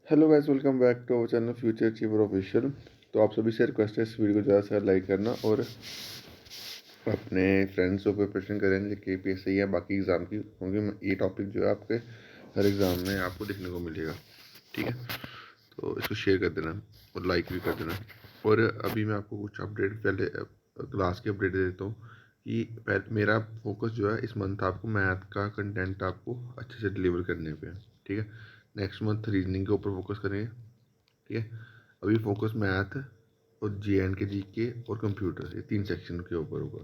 Hello guys, welcome back to our channel future achiever official. तो आप सभी से रिक्वेस्ट है इस वीडियो को ज़्यादा से ज़्यादा लाइक करना और अपने फ्रेंड्स को प्रिपरेशन करें कि KPSC या बाकी एग्ज़ाम की, क्योंकि ये टॉपिक जो है आपके हर एग्ज़ाम में आपको देखने को मिलेगा। ठीक है, तो इसको शेयर कर देना और लाइक भी कर देना। और अभी मैं आपको कुछ अपडेट, पहले क्लास की अपडेट दे देता हूँ कि मेरा फोकस जो है इस मंथ आपको मैथ का कंटेंट आपको अच्छे से डिलीवर करने पे है। ठीक है, नेक्स्ट मंथ रीजनिंग के ऊपर फोकस करेंगे। ठीक है, अभी फोकस मैथ और JNK GK और कंप्यूटर, ये 3 सेक्शन के ऊपर होगा,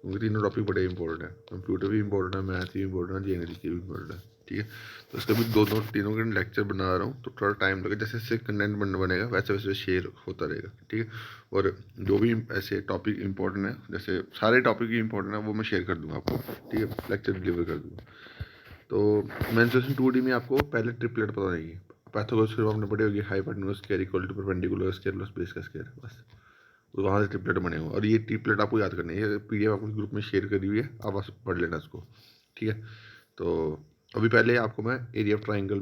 क्योंकि तीनों टॉपिक बड़े इंपॉर्टेंट है। कंप्यूटर भी इंपॉर्टेंट है, मैथ भी इंपॉर्टेंट है, JNK भी इंपॉर्टेंट है। ठीक है, तो इसका भी दोनों तीनों के लेक्चर बना रहा हूँ, तो थोड़ा टाइम लगेगा। जैसे जैसे कंटेंट बनेगा वैसे वैसे शेयर होता रहेगा। ठीक है, और जो भी ऐसे टॉपिक इंपॉर्टेंट है, जैसे सारे टॉपिक ही इंपॉर्टेंट है, वो मैं शेयर कर दूँगा आपको। ठीक है, लेक्चर डिलीवर कर दूँगा। तो मेंसुरेशन 2D में आपको पहले ट्रिपलेट पता नहीं है। पैथागोरस थ्योरम आपने पढ़ी होगी, hypotenuse square equal to perpendicular square plus base का स्क्वायर, बस। तो वहाँ से ट्रिपलेट बने हुए, और ये ट्रिपलेट आपको याद करनी है। ये PDF आपको ग्रुप में शेयर करी हुई है, आप बस पढ़ लेना इसको। ठीक है, तो अभी पहले आपको मैं एरिया ऑफ ट्राइंगल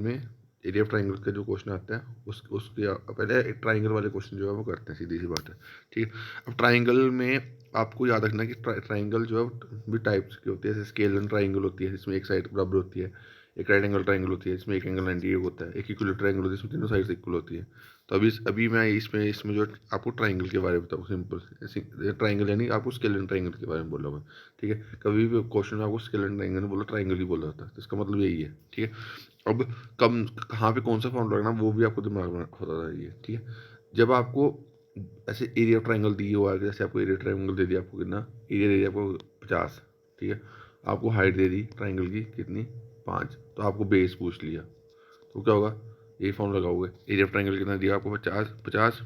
के जो क्वेश्चन आते हैं उसके पहले ट्राइंगल वाले क्वेश्चन जो है वो करते हैं, सीधी सी बात है। ठीक है, अब ट्राइंगल में आपको याद रखना कि ट्राइंगल जो है भी टाइप्स की होती है। जैसे स्केलन ट्राइंगल होती है जिसमें एक साइड बराबर होती है, एक राइट एंगल ट्राइंगल होती है जिसमें एक एंगल 90 होता है, एक इक्वल ट्राइंगल होती है जिसमें तीनों साइड इक्वल होती है। तो अभी मैं इसमें जो आपको ट्राइंगल के बारे में बताऊँ, सिंपल ट्राइंगल, यानी आपको स्केलन ट्राइंगल के बारे में बोला मैं। ठीक है, कभी भी क्वेश्चन में आपको स्केलन ट्राइंगल नहीं बोला, ट्राइंगल ही बोला जाता है, तो इसका मतलब यही है। ठीक है, अब कम कहाँ पे कौन सा फॉर्म लगना वो भी आपको दिमाग में होता चाहिए। ठीक है, जब आपको ऐसे एरिया ट्राइंगल दी हुआ है, जैसे आपको एरिया ट्राइंगल दे दिया, आपको कितना एरिया दे दिया, आपको 50। ठीक है, आपको हाइट दे दी ट्राइंगल की कितनी, 5, तो आपको बेस पूछ लिया, तो क्या होगा, यही फॉर्म लगाओगे। एरिया ट्राइंगल कितना दिया आपको, 50,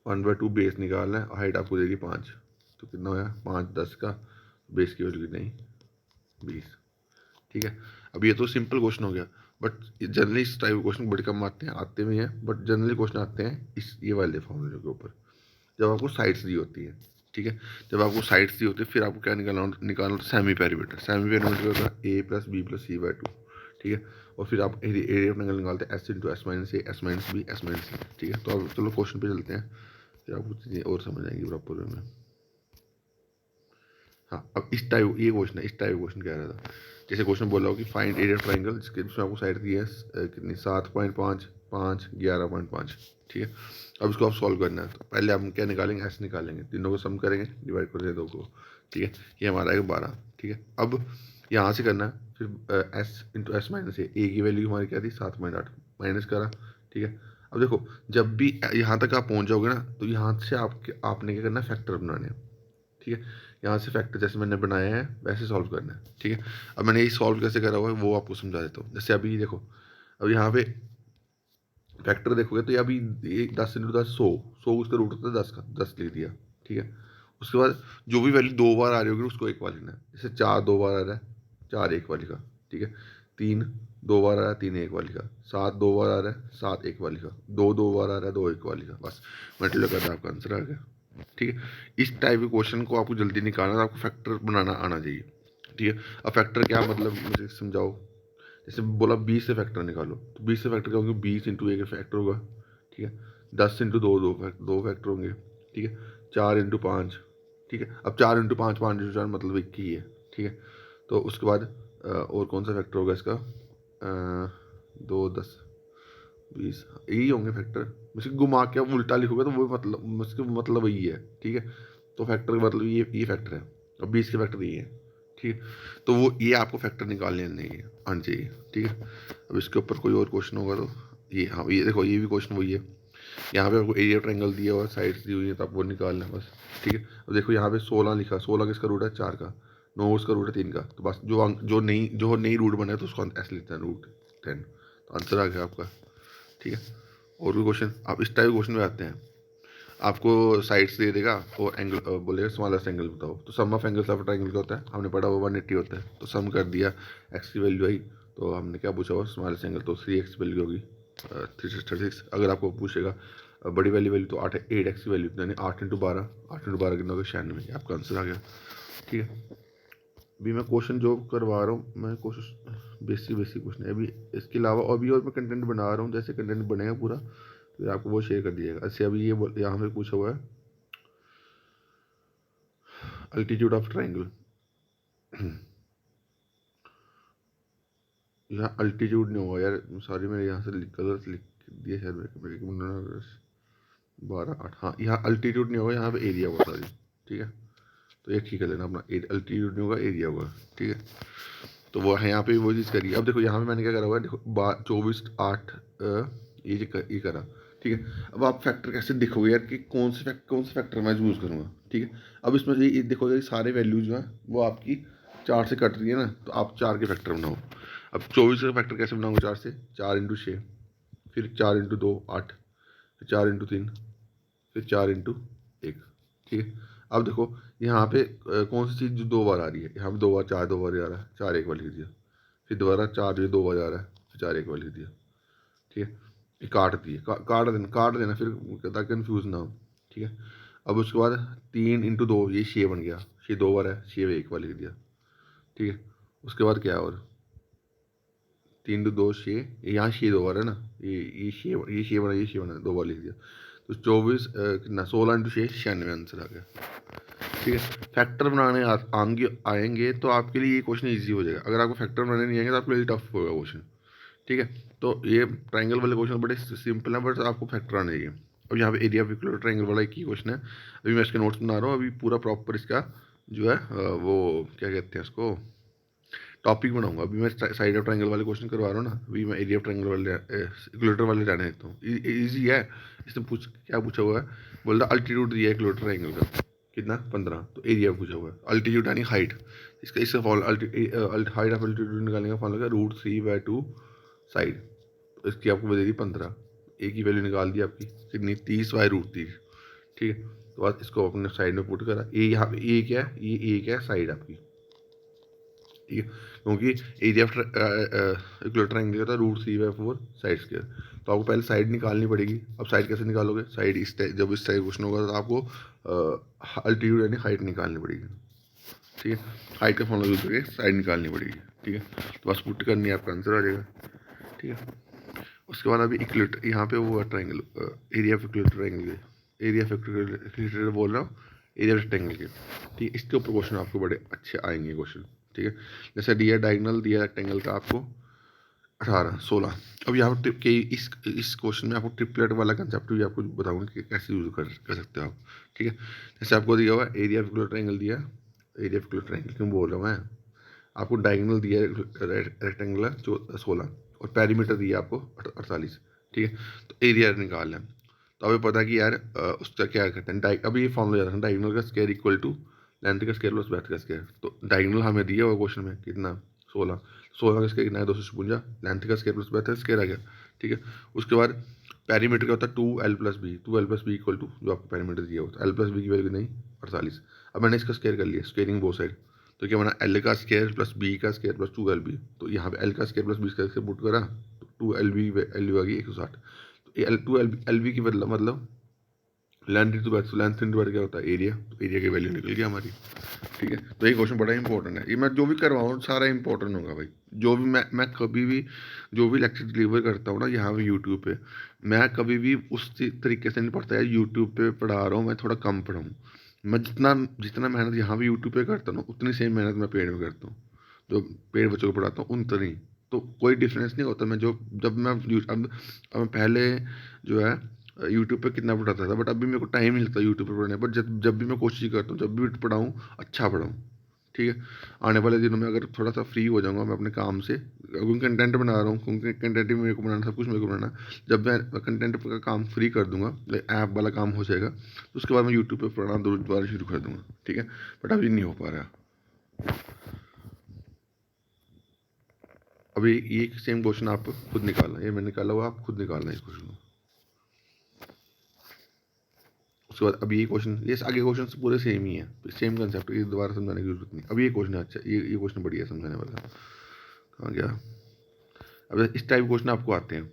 1/2 बेस निकालना है, हाइट आपको देगी 5, तो कितना होया 5 10 का, बेस की वैल्यू कितनी, 20। ठीक है, अब ये तो सिंपल क्वेश्चन हो गया, बट जनरली इस टाइप के क्वेश्चन बड़े कम आते भी हैं, बट जनरली क्वेश्चन आते हैं इस ये वाले फॉर्मूले के ऊपर, जब आपको साइड्स दी होती है। ठीक है, जब आपको साइड्स दी होती है फिर आपको क्या निकालना होता है, सेमी पेरीमीटर। सेमी पेरीमीटर होता है A+B+C/2। ठीक है, और फिर आप एरिया ऑफ ट्रायंगल निकालते हैं S × S-A, S-B, S-C। ठीक है, तो अब चलो क्वेश्चन पे चलते हैं, फिर आपको चीज़ें और समझ आएंगी प्रॉपर वे में। हाँ, अब इस टाइप ये क्वेश्चन है, इस टाइप क्वेश्चन कह रहा था। जैसे क्वेश्चन बोला हो कि फाइंड एरिया ट्राइंगल, जिसमें आपको साइड दी है कितनी, 7.5, 5, 11.5। ठीक है, अब इसको आप सॉल्व करना है, तो पहले हम क्या निकालेंगे, S निकालेंगे, तीनों को सम करेंगे, डिवाइड कर दें 2 को। ठीक है, ये हमारा आएगा 12। ठीक है, अब यहाँ से करना है, फिर S × S - A की वैल्यू हमारी क्या थी, 7.8, माइनस करा। ठीक है, अब देखो, जब भी यहाँ तक आप पहुँच जाओगे ना, तो यहाँ से आपने क्या करना है, फैक्टर बनाने हैं। ठीक है, यहाँ से फैक्टर जैसे मैंने बनाया है वैसे सॉल्व करना है। ठीक है, अब मैंने ये सॉल्व कैसे करा हुआ है वो आपको समझा देता हूँ। जैसे अभी देखो, अब यहाँ पे फैक्टर देखोगे तो ये अभी 10 × 10 100, 100 उसका रूट होता है 10 का, 10 लिख दिया। ठीक है, उसके बाद जो भी वैल्यू 2 बार आ रही होगी उसको 1 बार लेना है। जैसे 4 2 बार आ रहा है, 4 1 बार लिखा। ठीक है, 3 2 बार आ रहा है, 3 1 बार लिखा। 7 2 बार आ रहा है, 7 1 बार लिखा। 2 2 बार आ रहा है, 2 1 बार लिखा। बस मल्टीप्लाई करना, आपका आंसर आ गया। ठीक है, इस टाइप के क्वेश्चन को आपको जल्दी निकालना है, आपको फैक्टर बनाना आना चाहिए। ठीक है, अब फैक्टर क्या मतलब मुझे समझाओ। जैसे बोला 20 से फैक्टर निकालो, तो 20 से फैक्टर क्या होंगे, 20 × 1 फैक्टर होगा। ठीक है, 10 × 2 दो फैक्टर होंगे। ठीक है, 4 × 5। ठीक है, अब 4 × 5, 5 × 4 मतलब 21 ही है। ठीक है, तो उसके बाद और कौन सा फैक्टर होगा इसका, 2 10 20, यही होंगे फैक्टर। मुझे घुमा के अब उल्टा लिखोगे तो वो मतलब मुझके मतलब वही है। ठीक है, तो फैक्टर का मतलब ये फैक्टर है, और 20 के फैक्टर ये है। ठीक है, तो वो ये आपको फैक्टर निकालने नहीं आना चाहिए। ठीक है, अब इसके ऊपर कोई और क्वेश्चन होगा तो ये, हाँ ये देखो, ये भी क्वेश्चन वही है। यहाँ पे आपको एरिया ट्रायंगल दिया हुआ है, साइड्स दी हुई है, तो आप वो निकालना है बस। ठीक है, अब देखो यहाँ पे 16 लिखा, 16 किसका रूट है, 4 का। 9 उसका रूट है 3 का, तो बस जो नई रूट बना है तो उसको ऐसे लिखते हैं, रूट 10। तो आंसर आ गया आपका। ठीक है, और भी क्वेश्चन, आप इस टाइप क्वेश्चन में आते हैं, आपको साइड्स दे देगा और एंगल बोलेगा स्मॉलेस्ट एंगल बताओ, तो सम ऑफ एंगल्स ऑफ ट्रायंगल क्या होता है, हमने पढ़ा वो 180 होता है, तो सम कर दिया, एक्स की वैल्यू आई, तो हमने क्या पूछा हुआ स्मॉलेस्ट एंगल, तो 3x वैल्यू होगी 336। अगर आपको पूछेगा बड़ी वाली वैल्यू, तो 8x की वैल्यू, यानी 8 × 12, 8 × 12 कितना होगा, 96। आपका आंसर आ गया। ठीक है, अभी मैं क्वेश्चन जो करवा रहा हूँ, मैं कोशिश बेसिक बेसिक क्वेश्चन है अभी, इसके अलावा अभी और मैं कंटेंट बना रहा हूँ, जैसे कंटेंट बनेगा पूरा फिर आपको वो शेयर कर दिएगा। अच्छा अभी ये यहाँ पे पूछा हुआ है अल्टीट्यूड ऑफ ट्राइंगल। यहाँ अल्टीट्यूड नहीं होगा यार, सॉरी मैंने यहाँ से गलत लिख दिया शायद, 12 8, हाँ यहाँ अल्टीट्यूड नहीं होगा, यहाँ पे एरिया होगा सॉरी, ठीक है। तो ये ठीक है लेना अपना, अल्टीट्यूड नहीं होगा एरिया होगा, ठीक है। तो वो है यहाँ पे वो चीज़ करिए। अब देखो यहाँ पे मैंने क्या करा हुआ है, देखो 24 8 ये करा, ठीक है। अब आप फैक्टर कैसे देखोगे यार कि कौन से फैक्टर मैं यूज़ करूँगा, ठीक है। अब इसमें ये देखो ये सारे वैल्यूज जो हैं वो आपकी 4 से कट रही है ना, तो आप 4 के फैक्टर बनाओ। अब 24 का फैक्टर कैसे बनाऊँगा, 4 से, 4 × 6, फिर 4 × 2 8, फिर 4 × 3, फिर 4 × 1, ठीक है। अब देखो यहाँ पे कौन सी चीज़ जो 2 बार आ रही है, यहाँ पे 2 बार 4 2 बार आ रहा है, 4 1 बार लिख दिया, फिर दोबारा 4 ये 2 बार आ रहा है, फिर 4 1 बार लिख दिया, ठीक है। ये काट दिए, काट देना फिर ताकि कन्फ्यूज़ ना हो, ठीक है। अब उसके बाद 3 × 2 ये 6 बन गया, 6 2 बार है, 6 1 बार लिख दिया, ठीक है। उसके बाद क्या है, और 3 × 2 6, यहाँ 6 2 बार है ना, ये 6 बना, ये 6 बना, 2 बार लिख दिया। तो 24 कितना 16 × 6 96 आंसर आ गया, ठीक है। फैक्टर बनाने आएंगे तो आपके लिए ये क्वेश्चन इजी हो जाएगा। अगर आपको फैक्टर बनाने नहीं आएंगे तो आपके लिए टफ होगा क्वेश्चन, ठीक है। तो ये ट्राइंगल वाले क्वेश्चन बड़े सिंपल हैं, बट आपको फैक्टर आने चाहिए। अब यहाँ पे एरिया ऑफ इक्वल ट्राइंगल वाला एक ही क्वेश्चन है, अभी मैं इसके नोट्स बना रहा हूँ, अभी पूरा प्रॉपर इसका जो है वो क्या कहते हैं इसको, टॉपिक बनाऊंगा। अभी मैं साइड ऑफ ट्राइंगल वाले क्वेश्चन करवा रहा हूँ ना, अभी मैं एरिया ऑफ ट्राइंगल वाले इक्वेटर वाले रहने देता हूँ, ईजी है। इसने क्या पूछा हुआ है, बोल रहा अल्टीट्यूड दिया है इक्वेटर ट्राइंगल का कितना 15, तो एरिया पूछा हुआ है, अल्टीट्यूड यानी हाइट, इसका फॉर्म हाइट ऑफ अल्टीट्यूड निकालने का फॉर्मूला क्या, √3/2 साइड, तो इसकी आपको दे दी 15, ए की वैल्यू निकाल दी आपकी कितनी 30/√3, ठीक है। तो बाद इसको अपने साइड में पुट करा, ए यहाँ पे ए क्या है, ये ए क्या है साइड आपकी, ठीक है। क्योंकि एरिया ऑफ इक्वल ट्राइंगल का √3/4 साइड स्क्वायर, तो आपको पहले साइड निकालनी पड़ेगी। अब साइड कैसे निकालोगे, साइड जब इस टाइप क्वेश्चन होगा तो आपको अल्टीट्यूड यानी हाइट निकालनी पड़ेगी, ठीक है। हाइट का फॉर्मूला यूज करके साइड निकालनी पड़ेगी, ठीक है। तो बस पुट करनी है, आपका आंसर आ जाएगा, ठीक है। उसके बाद अभी इक्वलेटर, यहाँ पे वो triangle area of equilateral triangle, area of equilateral बोल रहा हूँ, एरिया ऑफ रेक्टेंगल के, ठीक है। इसके ऊपर क्वेश्चन आपको बड़े अच्छे आएंगे क्वेश्चन, ठीक है। जैसे दिया डायगोनल दिया रेक्टेंगल का आपको 18 16। अब यहाँ पर इस क्वेश्चन में आपको ट्रिपलेट वाला कंसेप्ट भी आपको बताऊंगा कि कैसे यूज कर सकते हो आप, ठीक है। जैसे आपको दिया हुआ एरिया ऑफ इक्वल ट्राइंगल दिया, एरिया ऑफ इक्वल ट्राइंगल क्यों बोल रहा हूँ मैं, आपको डायगोनल दिया रेक्टेंगुलर 16 और पेरीमीटर दिया आपको 48, ठीक है। तो एरिया निकाल लें, तो अभी पता कि यार उसका क्या करते हैं, अभी ये फॉर्मूला जाता है डायगोनल का स्क्वायर इक्वल टू लेंथ का स्क्वायर प्लस ब्रेथ का स्क्वायर। तो डायगोनल हमें दिया हुआ क्वेश्चन में कितना 16, 16 का स्क्वायर कितना है 256, लेंथ का स्क्वायर प्लस ब्रेथ का स्क्वायर आ गया, ठीक है। उसके बाद पेरीमीटर का होता है 2l+b, 2l+b इक्वल टू जो आपको पेरीमीटर दिया होता है l+b की वैल्यू नहीं 48। अब मैंने इसका स्क्वायर कर लिया, स्क्वेयरिंग बोथ साइड, तो क्या बना एल का स्क्वायर प्लस बी का स्क्वायर प्लस 2l b, तो यहाँ पे एल का स्क्वायर प्लस बी का स्क्वायर पुट करा तो 2lb वैल्यू आ गई 160। तो एल 2lb की मतलब length into breadth, length into breadth क्या होता है एरिया, तो एरिया की वैल्यू निकल गई हमारी, ठीक है। तो ये क्वेश्चन बड़ा इंपॉर्टेंट है, ये मैं जो भी करवाऊँ सारा इंपॉर्टेंट होगा भाई। जो भी मैं कभी भी जो भी लेक्चर डिलीवर करता हूँ ना यहाँ पे यूट्यूब पे, मैं कभी भी उस तरीके से नहीं पढ़ता यार, यूट्यूब पे पढ़ा रहा हूँ मैं थोड़ा कम पढ़ाऊँ। मैं जितना जितना मेहनत यहाँ पे यूट्यूब पे करता हूँ उतनी सेम मेहनत मैं पेड़ में करता हूँ, जो पेड़ बच्चों को पढ़ाता हूँ उन नहीं, तो कोई डिफरेंस नहीं होता। मैं जो जब मैं अब पहले जो है यूट्यूब पे कितना पढ़ाता था, बट अभी मेरे को टाइम नहीं लगता यूट्यूब पे पढ़ने पर, जब भी मैं कोशिश करता हूँ जब भी पढ़ाऊँ अच्छा पढ़ाऊँ, ठीक है। आने वाले दिनों में अगर थोड़ा सा फ्री हो जाऊँगा मैं अपने काम से, क्योंकि कंटेंट बना रहा हूँ, क्योंकि कंटेंट भी मेरे को बनाना, सब कुछ मेरे को बनाना, जब मैं कंटेंट का काम फ्री कर दूंगा, ऐप वाला काम हो जाएगा, तो उसके बाद मैं यूट्यूब पे पढ़ना दोबारा शुरू कर दूंगा, ठीक है। बट अभी नहीं हो पा रहा। अभी ये सेम क्वेश्चन आप खुद निकालना, ये मैं निकाला हुआ, आप खुद निकालना इस क्वेश्चन को। उसके बाद अब ये क्वेश्चन, ये आगे क्वेश्चन पूरे सेम ही है, सेम कंसेप्ट, ये दोबारा समझाने की जरूरत नहीं। अब ये क्वेश्चन है अच्छा, ये क्वेश्चन बढ़िया समझाने वाला, कहाँ गया। अब इस टाइप क्वेश्चन आपको आते हैं,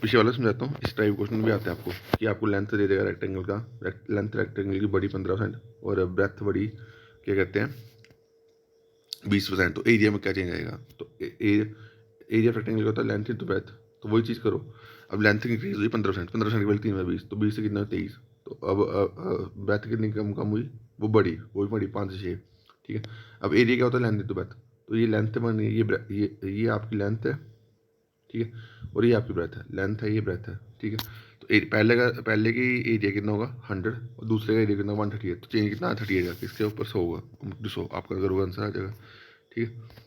पीछे वाला समझाता हूँ, इस टाइप क्वेश्चन भी आते हैं आपको कि आपको लेंथ दे देगा रेक्टेंगल का, लेंथ रेक्टेंगल की बड़ी 15% और ब्रेथ बड़ी क्या कहते हैं 20%, तो एरिया में क्या चेंज आएगा? तो एरिया ऑफ रेक्टेंगल का होता है लेंथ इंटू ब्रेथ, तो वही चीज़ करो। अब लेंथ इंक्रीज हुई 15%, 15% की वैल्यू 3 में 20, तो 20 से कितना 23, तो अब ब्रेथ कितनी कम कम हुई? वो बढ़ी, वो भी बढ़ी 5 से 6, ठीक है। अब एरिया क्या होता है? लेंथ इंटू ब्रेथ, तो ये लेंथ बन गई, ये आपकी लेंथ है, ठीक है, और ये आपकी ब्रेथ है, लेंथ है, ये ब्रेथ है, ठीक है। तो पहले की एरिया कितना होगा? 100, और दूसरे का एरिया कितना? 138, तो चेंज कितना? 38 जाकर इसके ऊपर 100 होगा, 100 आपका करोगे आंसर आ जाएगा, ठीक है।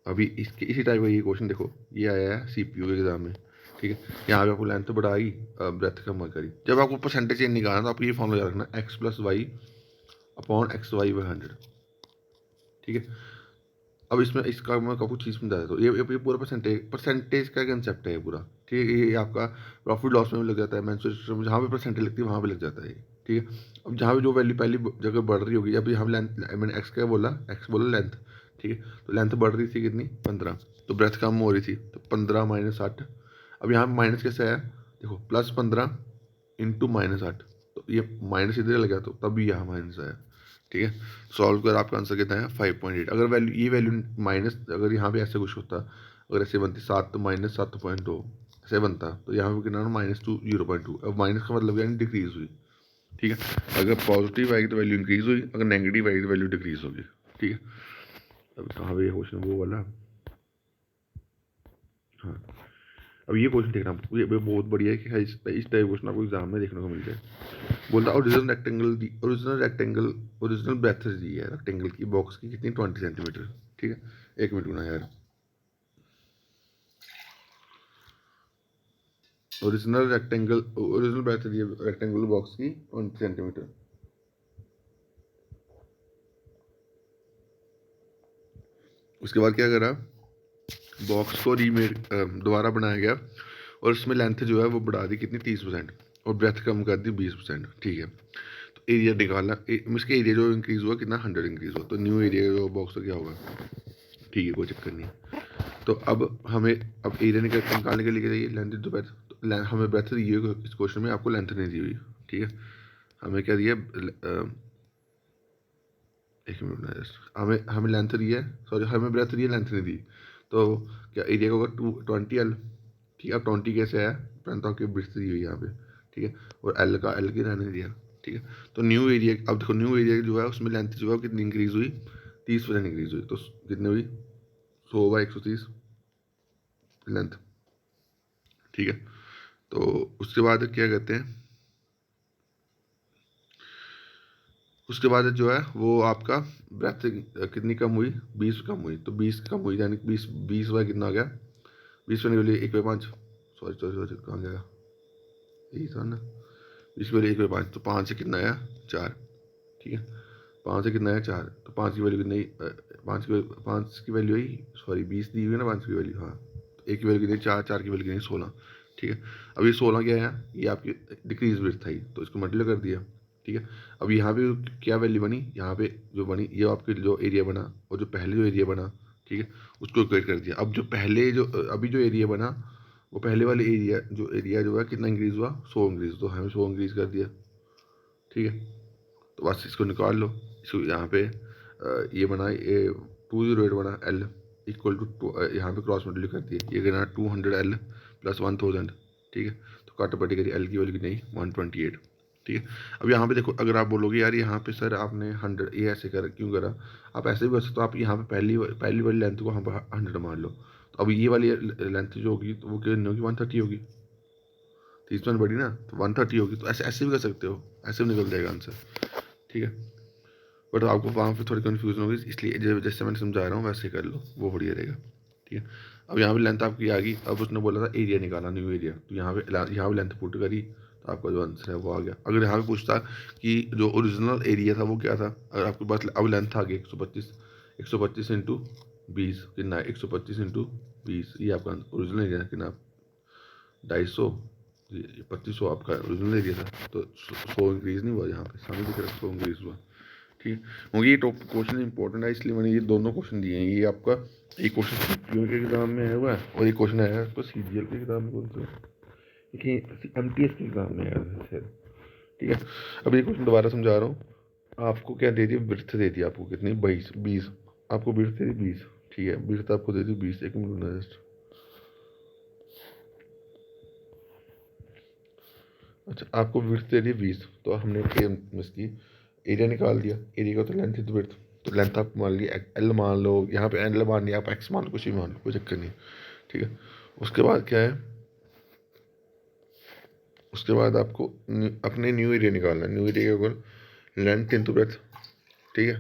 अभी इसके इसी टाइप का ये क्वेश्चन देखो, ये आया है सीपीयू के एग्जाम में, ठीक है। यहाँ पे आपको लेंथ तो बढ़ाई, ब्रेथ कम करी। जब आपको परसेंटेज चेंज निकालना तो आपको ये फॉर्मूला याद रखना, x plus y upon x y by 100, ठीक है। अब इसमें इसका मैं आपको चीज़ समझा देता हूँ, ये पूरा परसेंटेज का कंसेप्ट है ये पूरा, ठीक है। ये आपका प्रॉफिट लॉस में भी लग जाता है, मैन्युफैक्चरिंग में जहाँ पे परसेंटेज लगती है वहाँ पे लग जाता है ये, ठीक है। अब जहाँ पे जो वैल्यू पहली जगह बढ़ रही होगी, जब यहाँ लेंथ, मैंने एक्स क्या बोला? एक्स बोला लेंथ, ठीक है। तो लेंथ बढ़ रही थी कितनी? 15, तो ब्रेथ कम हो रही थी, तो 15 माइनस 60। अब यहाँ माइनस कैसे आया? देखो, +15 इंटू -8, तो ये माइनस इधर लग गया, तो तभी यहाँ माइनस आया, ठीक है। सॉल्व कर, आपका आंसर कितना है? 5.8। अगर वैल्यू ये वैल्यू माइनस, अगर यहाँ पे ऐसे कुछ होता, अगर ऐसे बनती 7 तो -7.2 ऐसे बनता, तो यहाँ पे कितना? -2 0.2। अब माइनस का मतलब यानी डिक्रीज हुई, ठीक है। अगर पॉजिटिव आएगी तो वैल्यू इंक्रीज हुई, अगर नेगेटिव आएगी तो वैल्यू डिक्रीज होगी, ठीक है। अब कहाँ पे ये क्वेश्चन वो वाला, हाँ। अब ये क्वेश्चन देखना, ये बहुत बढ़िया है कि इस टाइप क्वेश्चन आपको एग्जाम में देखने को मिल जाए। बोलता ओरिजिनल ब्रेथ दी है रेक्टेंगल की बॉक्स की कितनी? 20 सेंटीमीटर, ठीक है। एक मिनट ना यार, ओरिजिनल ब्रेथ दी है रेक्टेंगल बॉक्स की 20 सेंटीमीटर। उसके बाद क्या करा? बॉक्स को रीमेड, दोबारा बनाया गया, और उसमें लेंथ जो है वो बढ़ा दी कितनी? 30%, और ब्रेथ कम कर दी 20%, ठीक है। तो एरिया निकालना, इसके एरिया जो इंक्रीज हुआ कितना? 100 इंक्रीज हुआ, तो न्यू एरिया जो बॉक्स का क्या होगा? ठीक है, कोई चक्कर नहीं है। तो अब हमें, अब एरिया निकालने के लिए क्या चाहिए? लेंथ इंटू ब्रेथ, तो हमें ब्रेथ दी हुई इस क्वेश्चन में, आपको लेंथ नहीं दी हुई, ठीक है। हमें क्या दिया? एक मिनट ना, जस्ट हमें हमें लेंथ दी है, सॉरी हमें ब्रेथ दी है, लेंथ नहीं दी। तो क्या एरिया का होगा? 20L, ठीक है। अब 20 कैसे आया? तो आपकी ब्रेथ दी हुई यहाँ पे, ठीक है, और एल की रहने दिया, ठीक है। तो न्यू एरिया, अब देखो न्यू एरिया जो है उसमें लेंथ जो है कितनी इंक्रीज हुई? 30% इंक्रीज हुई, तो कितनी हुई? 100/130 लेंथ, ठीक है। तो उसके बाद क्या कहते हैं, उसके बाद जो है वो आपका ब्रेथ कितनी कम हुई? 20 कम हुई, तो 20 कम हुई यानी 20 बाय कितना आ गया? 20 बने के लिए 1/5, सॉरी सॉरी सॉरी, कहाँ गया? यही था ना, 20 के लिए 1/5, तो 5 से कितना आया? 4, ठीक है। 5 से कितना आया? 4, तो 5 की वैल्यू कितनी? 5 की वैल्यू आई, सॉरी 20 दी हुई है ना 5 की वैल्यू, हाँ। तो 1 की वैल्यू कितनी? 4, 4 की वैल्यू कितनी? 16, ठीक है। अब ये 16 क्या है? ये आपकी डिक्रीज ब्रेथ था, तो इसको मल्टीप्लाई कर दिया, ठीक है। अब यहाँ पे क्या वैल्यू बनी? यहाँ पे जो बनी, ये आपके जो एरिया बना, और जो पहले जो एरिया बना, ठीक है, उसको इक्वेट कर दिया। अब जो पहले जो अभी जो एरिया बना, वो पहले वाले एरिया जो है कितना इंक्रीज हुआ? 100 इंक्रीज, तो हमें 100 इंक्रीज कर दिया, ठीक है। तो बस इसको निकाल लो, इसको यहाँ पे ये बना, ये 208 बना एल इक्वल टू, यहाँ पे क्रॉस मल्टीप्लाई कर दिए, ये करना 200L प्लस 1000, ठीक है। तो काट पटी करिए, एल की वैल्यू की नहीं 128, ठीक है। अब यहाँ पे देखो, अगर आप बोलोगे यार यहाँ पे सर आपने 100 ये ऐसे कर क्यों करा, आप ऐसे भी कर सकते हो, आप यहाँ पे पहली वाली लेंथ को यहाँ पर 100 मान लो, तो अब ये वाली लेंथ जो होगी तो वो कितनी होगी? 130 होगी, 30% बड़ी ना, तो 130 होगी, तो ऐसे ऐसे भी कर सकते हो, ऐसे भी निकल जाएगा आंसर, ठीक है। बट आपको वहाँ पे थोड़ी कन्फ्यूजन होगी, इसलिए जैसे मैंने समझा रहा हूँ वैसे कर लो, वो बढ़िया रहेगा, ठीक है। अब यहाँ पे लेंथ आपकी आ गई, अब उसने बोला था एरिया निकालना, न्यू एरिया, तो यहाँ पे लेंथ पुट करी, तो आपका जो आंसर है वो आ गया। अगर यहाँ पे पूछता कि जो ओरिजिनल एरिया था वो क्या था, अगर आपके पास अब लेंथ आ गई 125 इंटू 20 कितना है? 125 इंटू 20, ये आपका ओरिजिनल एरिया कितना? 250, 2500 आपका ओरिजिनल एरिया था, तो 100 इंक्रीज़ नहीं हुआ, यहाँ पे सामने दिख रहा है 100 इंक्रीज़ हुआ, ठीक है। क्योंकि ये टॉप क्वेश्चन इंपॉर्टेंट है, इसलिए मैंने ये दोनों क्वेश्चन दिए हैं। ये आपका एक क्वेश्चन सीपीयू के एग्जाम में आया हुआ है, और एक क्वेश्चन आया है आपको सीजीएल के एग्जाम में, कौन सा? देखिए एमटीएस के एग्जाम में आया है, ठीक है। अब ये क्वेश्चन दोबारा समझा रहा हूँ। आपको क्या दे दिया? ब्रेथ दे दिया आपको कितनी? 20, आपको बिड्थ दे दी 20, ठीक है, बिड्थ आपको दे दी 20, एक मिनट रुकना जस्ट। अच्छा, आपको बिड्थ दे दी 20, तो हमने इसकी एरिया निकाल दिया, एरिया का तो लेंथ है तो बिड्थ, तो लेंथ आप मान लिया एल मान लो, यहाँ पे एल मान लिया, आप एक्स मान लो, कुछ भी मान लो, कोई चक्कर नहीं, ठीक है। उसके बाद क्या है, उसके बाद आपको अपने न्यू एरिया निकालना है। न्यू एरिया का लेंथ इंटू ब्रेथ, ठीक है।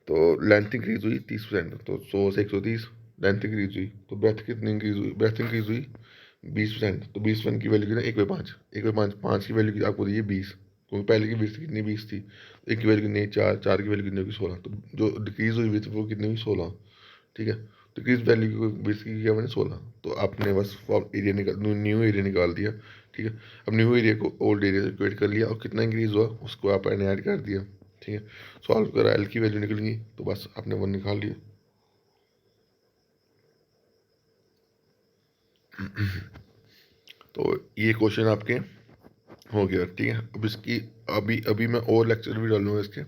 तो लेंथ इंक्रीज हुई 30%, तो 100 से 130 लेंथ इंक्रीज हुई, तो ब्रेथ कितनी इंक्रीज हुई, ब्रेथ इंक्रीज हुई 20%, तो 20% की वैल्यू कितना, 1/5, 1/5, 5 की वैल्यू आपको दी है 20, क्योंकि पहले की 20 कितनी 20 थी, एक की वैल्यू कितनी है 4, 4 की वैल्यू कितनी होगी 16, तो जो डिक्रीज हुई विथ वो कितनी हुई 16, ठीक है। डिक्रीज वैल्यू 20 की क्या मैंने 16, तो आपने बस फॉर्म एरिया निकाल, न्यू एरिया निकाल दिया, ठीक है। अब न्यू एरिया को ओल्ड एरिया से इक्वेट कर लिया और कितना इंक्रीज हुआ उसको आपने ऐड कर दिया, ठीक है। सॉल्व करा, एल की वैल्यू निकल गई, तो बस आपने वन निकाल लिया। तो ये क्वेश्चन आपके हो गया, ठीक है। अब इसकी अभी अभी मैं और लेक्चर भी डालूंगा इसके।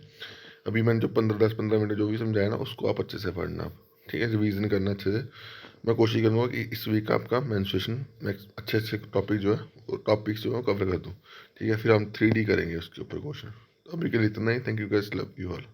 अभी मैंने जो 15-10-15 मिनट जो भी समझाया ना, उसको आप अच्छे से पढ़ना आप, ठीक है, रिवीजन करना अच्छे से। मैं कोशिश करूँगा कि इस वीक आपका मेंस्ट्रुएशन में अच्छे अच्छे टॉपिक जो है, टॉपिक्स जो है कवर कर दूँ, ठीक है। फिर हम 3D करेंगे उसके ऊपर क्वेश्चन। तो अभी के लिए इतना ही, thank you guys, love you all.